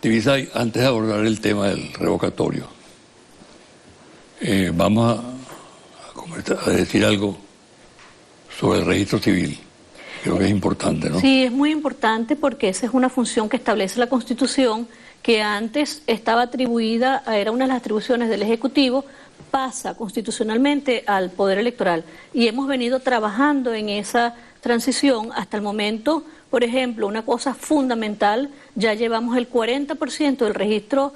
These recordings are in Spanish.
Divisa, antes de abordar el tema del revocatorio, vamos a decir algo sobre el registro civil. Creo que es importante, ¿no? Sí, es muy importante porque esa es una función que establece la Constitución, que antes estaba atribuida, era una de las atribuciones del Ejecutivo, pasa constitucionalmente al Poder Electoral. Y hemos venido trabajando en esa transición hasta el momento. Por ejemplo, una cosa fundamental, ya llevamos el 40% del registro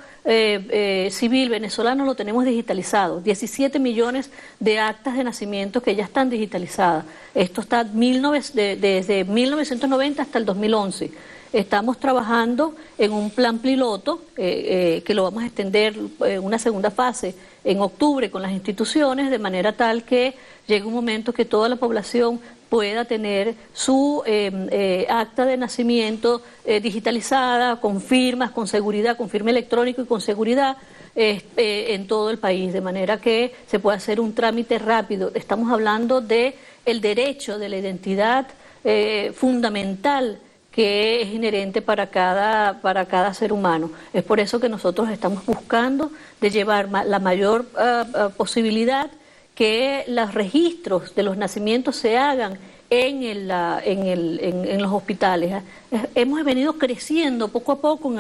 civil venezolano lo tenemos digitalizado, 17 millones de actas de nacimiento que ya están digitalizadas. Esto está desde 1990 hasta el 2011. Estamos trabajando en un plan piloto que lo vamos a extender una segunda fase en octubre con las instituciones, de manera tal que llegue un momento que toda la población pueda tener su acta de nacimiento digitalizada, con firmas, con seguridad, con firma electrónico y con seguridad en todo el país, de manera que se pueda hacer un trámite rápido. Estamos hablando de el derecho de la identidad fundamental que es inherente para cada ser humano. Es por eso que nosotros estamos buscando de llevar la mayor posibilidad que los registros de los nacimientos se hagan en los hospitales. Hemos venido creciendo poco a poco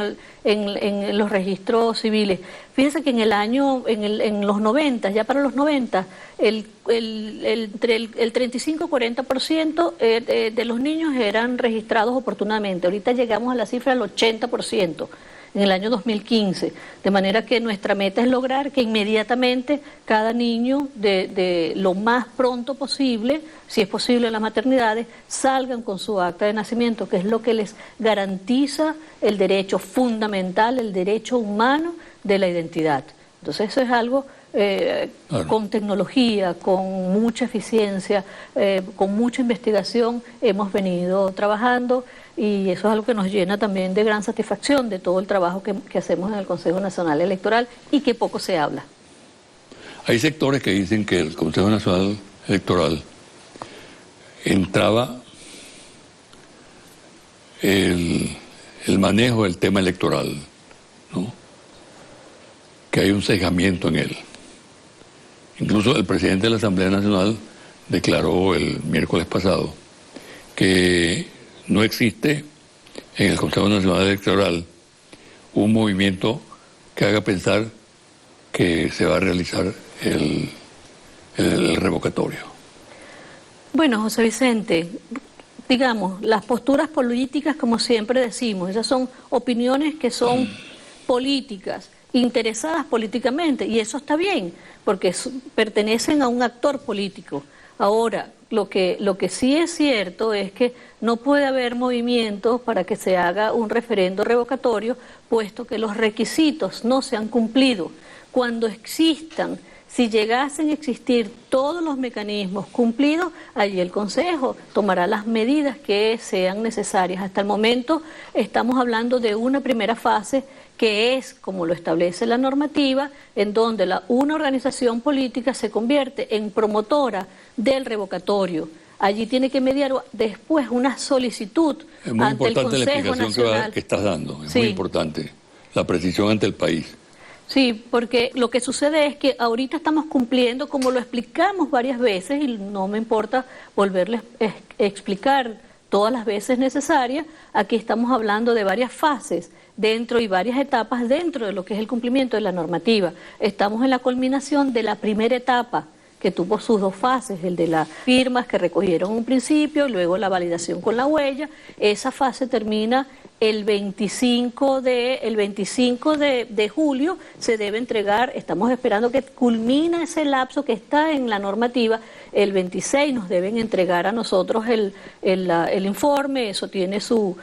en los registros civiles. Fíjense que en los 90, ya para los 90, entre el 35 y 40% de los niños eran registrados oportunamente. Ahorita llegamos a la cifra del 80%. En el año 2015, de manera que nuestra meta es lograr que inmediatamente cada niño de lo más pronto posible, si es posible en las maternidades, salgan con su acta de nacimiento, que es lo que les garantiza el derecho fundamental, el derecho humano de la identidad. Entonces eso es algo con tecnología, con mucha eficiencia, con mucha investigación hemos venido trabajando, y eso es algo que nos llena también de gran satisfacción de todo el trabajo que hacemos en el Consejo Nacional Electoral y que poco se habla. Hay sectores que dicen que el Consejo Nacional Electoral entraba el manejo del tema electoral, ¿no? Que hay un cegamiento en él. Incluso el presidente de la Asamblea Nacional declaró el miércoles pasado que no existe en el Consejo Nacional Electoral un movimiento que haga pensar que se va a realizar el revocatorio. Bueno, José Vicente, digamos, las posturas políticas, como siempre decimos, esas son opiniones que son políticas, interesadas políticamente, y eso está bien, porque pertenecen a un actor político. Ahora, lo que sí es cierto es que no puede haber movimientos para que se haga un referendo revocatorio, puesto que los requisitos no se han cumplido. Cuando existan, si llegasen a existir todos los mecanismos cumplidos, allí el Consejo tomará las medidas que sean necesarias. Hasta el momento estamos hablando de una primera fase que es, como lo establece la normativa, en donde una organización política se convierte en promotora del revocatorio. Allí tiene que mediar después una solicitud ante el Consejo Nacional. Es muy importante la explicación que estás dando, es sí. Muy importante, la precisión ante el país. Sí, porque lo que sucede es que ahorita estamos cumpliendo, como lo explicamos varias veces, y no me importa volverles a explicar todas las veces necesarias, aquí estamos hablando de varias fases dentro y varias etapas dentro de lo que es el cumplimiento de la normativa. Estamos en la culminación de la primera etapa, que tuvo sus dos fases, el de las firmas que recogieron un principio, luego la validación con la huella. Esa fase termina el 25 de julio, se debe entregar, estamos esperando que culmine ese lapso que está en la normativa, el 26 nos deben entregar a nosotros el informe, eso tiene su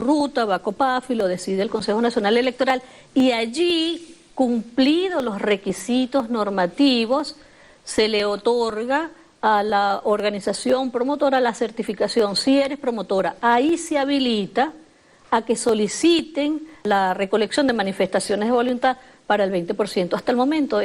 ruta, va a COPAF y lo decide el Consejo Nacional Electoral, y allí, cumplidos los requisitos normativos, se le otorga a la organización promotora la certificación. Si eres promotora, ahí se habilita a que soliciten la recolección de manifestaciones de voluntad para el 20%. Hasta el momento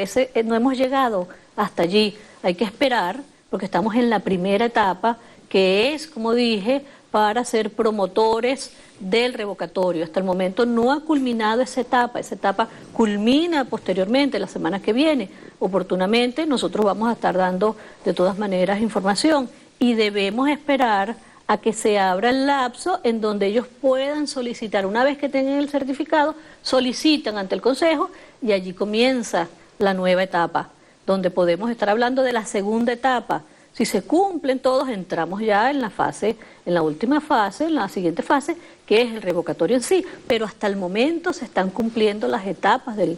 no hemos llegado hasta allí. Hay que esperar, porque estamos en la primera etapa, que es, como dije, para ser promotores del revocatorio. Hasta el momento no ha culminado esa etapa culmina posteriormente, la semana que viene. Oportunamente nosotros vamos a estar dando de todas maneras información y debemos esperar a que se abra el lapso en donde ellos puedan solicitar, una vez que tengan el certificado, solicitan ante el Consejo y allí comienza la nueva etapa, donde podemos estar hablando de la segunda etapa. Si se cumplen todos, entramos ya en la última fase, en la siguiente fase, que es el revocatorio en sí, pero hasta el momento se están cumpliendo las etapas de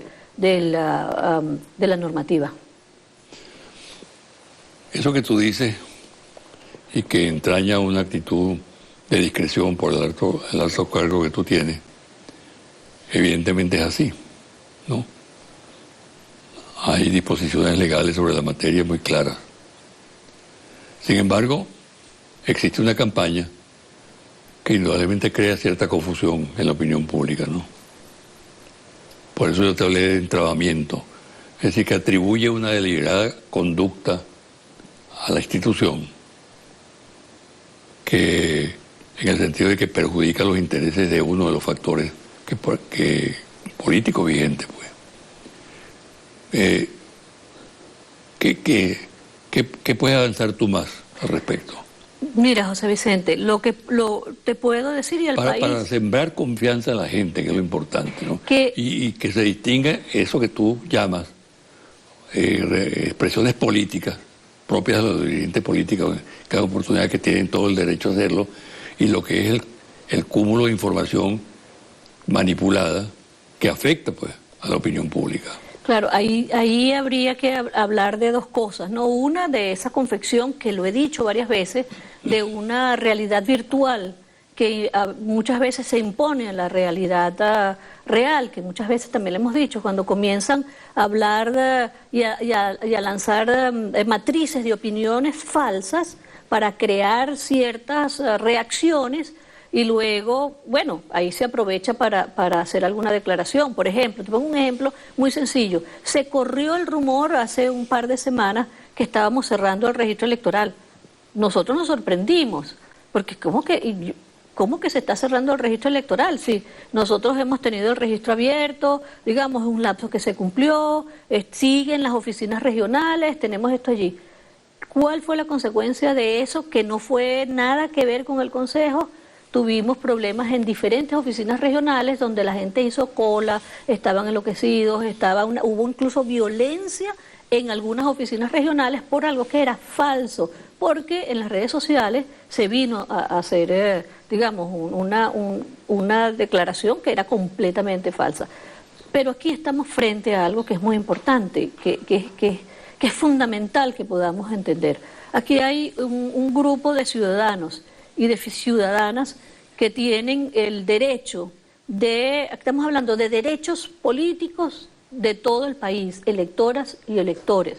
la normativa. Eso que tú dices y que entraña una actitud de discreción por el alto cargo que tú tienes, evidentemente es así, ¿no? Hay disposiciones legales sobre la materia muy claras. Sin embargo, existe una campaña que indudablemente crea cierta confusión en la opinión pública, ¿no? Por eso yo te hablé de entrabamiento, es decir, que atribuye una deliberada conducta a la institución que, en el sentido de que perjudica los intereses de uno de los factores que políticos vigentes, pues. ¿Qué puedes avanzar tú más al respecto? Mira, José Vicente, te puedo decir y al país... Para sembrar confianza en la gente, que es lo importante, ¿no? Y que se distinga eso que tú llamas expresiones políticas, propias de los dirigentes políticos, cada oportunidad que tienen todo el derecho a hacerlo, y lo que es el cúmulo de información manipulada que afecta, pues, a la opinión pública. Claro, ahí habría que hablar de dos cosas, ¿no? Una, de esa confección, que lo he dicho varias veces, de una realidad virtual que muchas veces se impone a la realidad real, que muchas veces también le hemos dicho, cuando comienzan a hablar y a lanzar matrices de opiniones falsas para crear ciertas reacciones. Y luego, bueno, ahí se aprovecha para hacer alguna declaración. Por ejemplo, te pongo un ejemplo muy sencillo. Se corrió el rumor hace un par de semanas que estábamos cerrando el registro electoral. Nosotros nos sorprendimos, porque ¿cómo que se está cerrando el registro electoral? Si nosotros hemos tenido el registro abierto, digamos, un lapso que se cumplió, siguen las oficinas regionales, tenemos esto allí. ¿Cuál fue la consecuencia de eso? Que no fue nada que ver con el Consejo. Tuvimos problemas en diferentes oficinas regionales donde la gente hizo cola, estaban enloquecidos, hubo incluso violencia en algunas oficinas regionales por algo que era falso, porque en las redes sociales se vino a hacer, digamos, una declaración que era completamente falsa. Pero aquí estamos frente a algo que es muy importante, que es fundamental que podamos entender. Aquí hay un grupo de ciudadanos y de ciudadanas que tienen el derecho estamos hablando de derechos políticos de todo el país, electoras y electores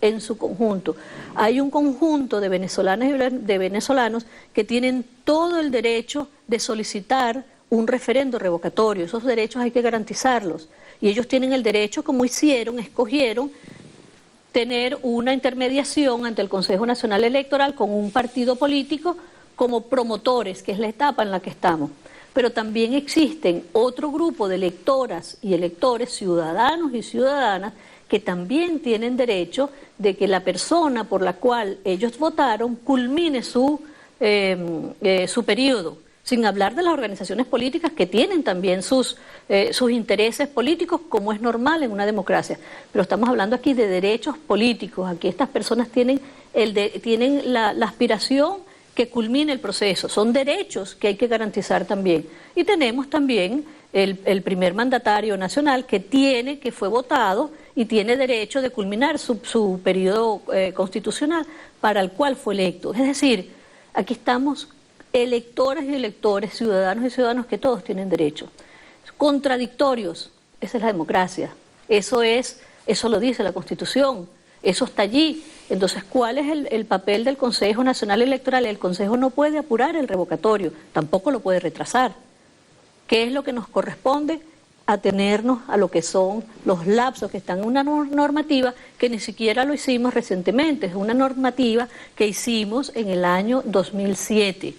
en su conjunto. Hay un conjunto de venezolanas y de venezolanos que tienen todo el derecho de solicitar un referendo revocatorio. Esos derechos hay que garantizarlos. Y ellos tienen el derecho, como escogieron, tener una intermediación ante el Consejo Nacional Electoral con un partido político como promotores, que es la etapa en la que estamos. Pero también existen otro grupo de electoras y electores, ciudadanos y ciudadanas, que también tienen derecho de que la persona por la cual ellos votaron culmine su periodo, sin hablar de las organizaciones políticas que tienen también sus intereses políticos, como es normal en una democracia. Pero estamos hablando aquí de derechos políticos. Aquí estas personas tienen la aspiración que culmine el proceso. Son derechos que hay que garantizar también. Y tenemos también el primer mandatario nacional que fue votado y tiene derecho de culminar su periodo constitucional para el cual fue electo. Es decir, aquí estamos electoras y electores, ciudadanos y ciudadanos que todos tienen derecho. Contradictorios, esa es la democracia. Eso lo dice la Constitución. Eso está allí. Entonces, ¿cuál es el papel del Consejo Nacional Electoral? El Consejo no puede apurar el revocatorio, tampoco lo puede retrasar. ¿Qué es lo que nos corresponde? Atenernos a lo que son los lapsos que están en una normativa que ni siquiera lo hicimos recientemente. Es una normativa que hicimos en el año 2007.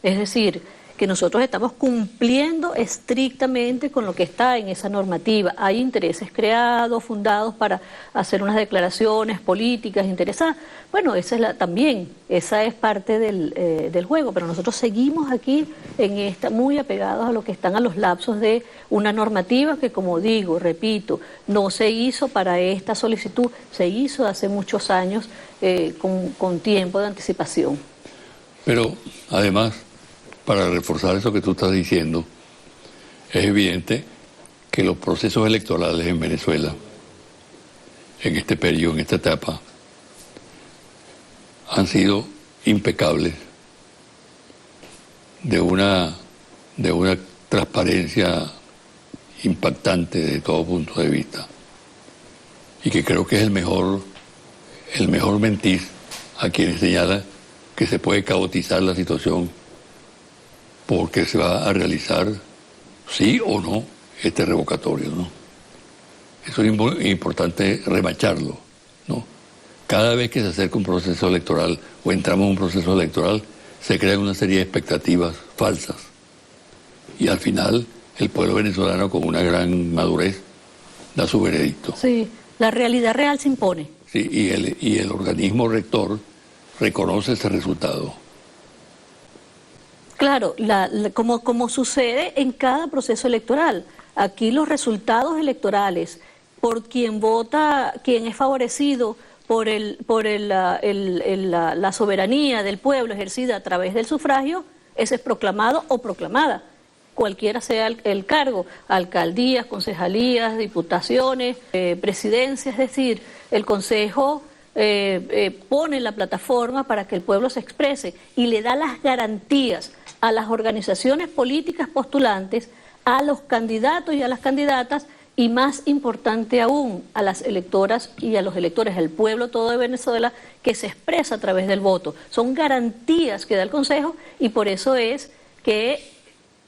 Es decir, que nosotros estamos cumpliendo estrictamente con lo que está en esa normativa. Hay intereses creados, fundados para hacer unas declaraciones políticas interesadas. Bueno, también, esa es parte del juego, pero nosotros seguimos aquí muy apegados a lo que están a los lapsos de una normativa que, como digo, repito, no se hizo para esta solicitud, se hizo hace muchos años con tiempo de anticipación. Pero, además, para reforzar eso que tú estás diciendo, es evidente que los procesos electorales en Venezuela, en este periodo, en esta etapa, han sido impecables, de una transparencia impactante de todo punto de vista, y que creo que es el mejor mentir a quienes señalan que se puede caotizar la situación porque se va a realizar, sí o no, este revocatorio, ¿no? Eso es importante remacharlo, ¿no? Cada vez que se acerca un proceso electoral o entramos en un proceso electoral, se crean una serie de expectativas falsas. Y al final, el pueblo venezolano, con una gran madurez, da su veredicto. Sí, la realidad real se impone. Sí, y el organismo rector reconoce ese resultado. Claro, como sucede en cada proceso electoral. Aquí los resultados electorales, por quien vota, quien es favorecido por la soberanía del pueblo ejercida a través del sufragio, ese es proclamado o proclamada, cualquiera sea el cargo, alcaldías, concejalías, diputaciones, presidencias, es decir, el Consejo pone la plataforma para que el pueblo se exprese y le da las garantías a las organizaciones políticas postulantes, a los candidatos y a las candidatas, y más importante aún, a las electoras y a los electores, al pueblo todo de Venezuela, que se expresa a través del voto. Son garantías que da el Consejo, y por eso es que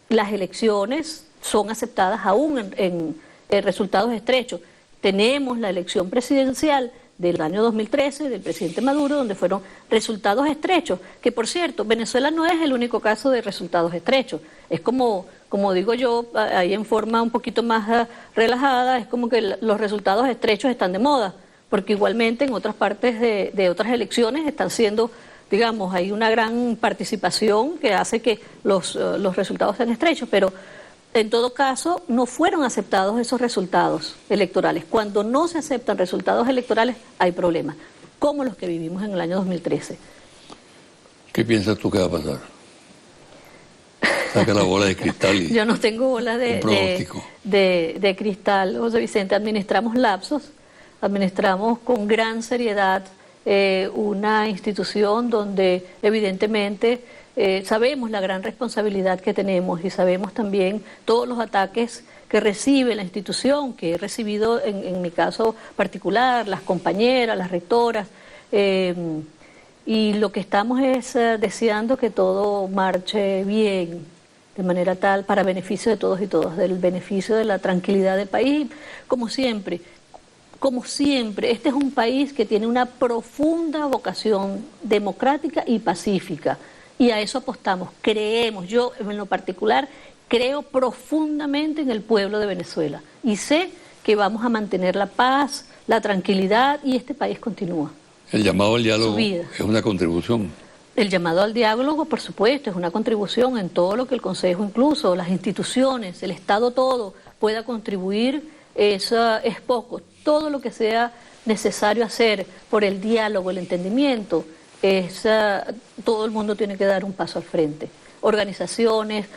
las elecciones son aceptadas aún en resultados estrechos. Tenemos la elección presidencial del año 2013 del presidente Maduro, donde fueron resultados estrechos, que por cierto, Venezuela no es el único caso de resultados estrechos. Es como digo yo, ahí en forma un poquito más relajada, es como que los resultados estrechos están de moda, porque igualmente en otras partes de otras elecciones están siendo, digamos, hay una gran participación que hace que los resultados sean estrechos, pero en todo caso no fueron aceptados esos resultados electorales. Cuando no se aceptan resultados electorales hay problemas, como los que vivimos en el año 2013. ¿Qué piensas tú que va a pasar? Saca la bola de cristal y... Yo no tengo bola de cristal, José Vicente. Administramos lapsos, administramos con gran seriedad una institución donde evidentemente sabemos la gran responsabilidad que tenemos y sabemos también todos los ataques que recibe la institución, que he recibido en mi caso particular, las compañeras, las rectoras, y lo que estamos es deseando que todo marche bien, de manera tal, para beneficio de todos y todas, del beneficio de la tranquilidad del país, como siempre, este es un país que tiene una profunda vocación democrática y pacífica, y a eso apostamos, creemos, yo en lo particular, creo profundamente en el pueblo de Venezuela, y sé que vamos a mantener la paz, la tranquilidad, y este país continúa. El llamado al diálogo es una contribución. El llamado al diálogo, por supuesto, es una contribución en todo lo que el Consejo, incluso las instituciones, el Estado todo, pueda contribuir, es poco. Todo lo que sea necesario hacer por el diálogo, el entendimiento, todo el mundo tiene que dar un paso al frente. Organizaciones,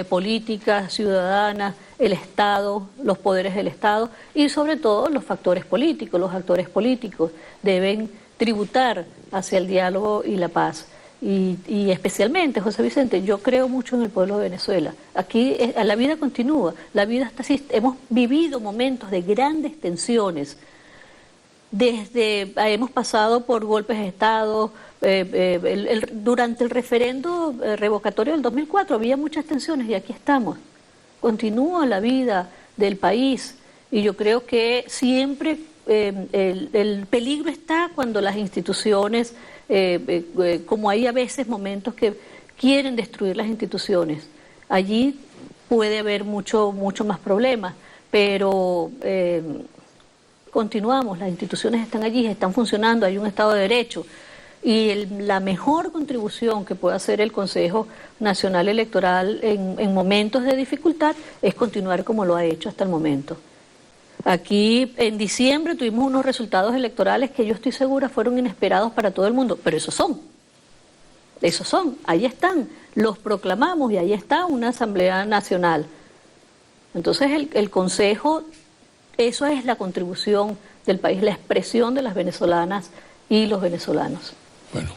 políticas, ciudadanas, el Estado, los poderes del Estado y sobre todo los factores políticos. Los actores políticos deben tributar hacia el diálogo y la paz. Y especialmente, José Vicente, yo creo mucho en el pueblo de Venezuela. Aquí la vida continúa, la vida está así. Hemos vivido momentos de grandes tensiones. Hemos pasado por golpes de Estado. Durante el referendo revocatorio del 2004 había muchas tensiones y aquí estamos. Continúa la vida del país y yo creo que siempre el peligro está cuando las instituciones, como hay a veces momentos que quieren destruir las instituciones. Allí puede haber mucho más problemas, pero continuamos, las instituciones están allí, están funcionando, hay un Estado de Derecho. Y la mejor contribución que puede hacer el Consejo Nacional Electoral en momentos de dificultad es continuar como lo ha hecho hasta el momento. Aquí en diciembre tuvimos unos resultados electorales que yo estoy segura fueron inesperados para todo el mundo, pero esos son, ahí están, los proclamamos y ahí está una Asamblea Nacional. Entonces el Consejo, eso es la contribución del país, la expresión de las venezolanas y los venezolanos. Bueno,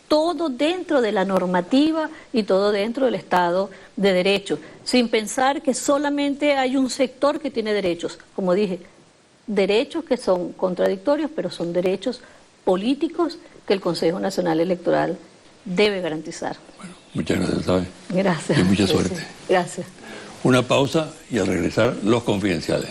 todo dentro de la normativa y todo dentro del Estado de Derecho, sin pensar que solamente hay un sector que tiene derechos. Como dije, derechos que son contradictorios, pero son derechos políticos que el Consejo Nacional Electoral debe garantizar. Bueno, muchas gracias, ¿sabe? Gracias. Y mucha suerte. Gracias. Una pausa y al regresar, los confidenciales.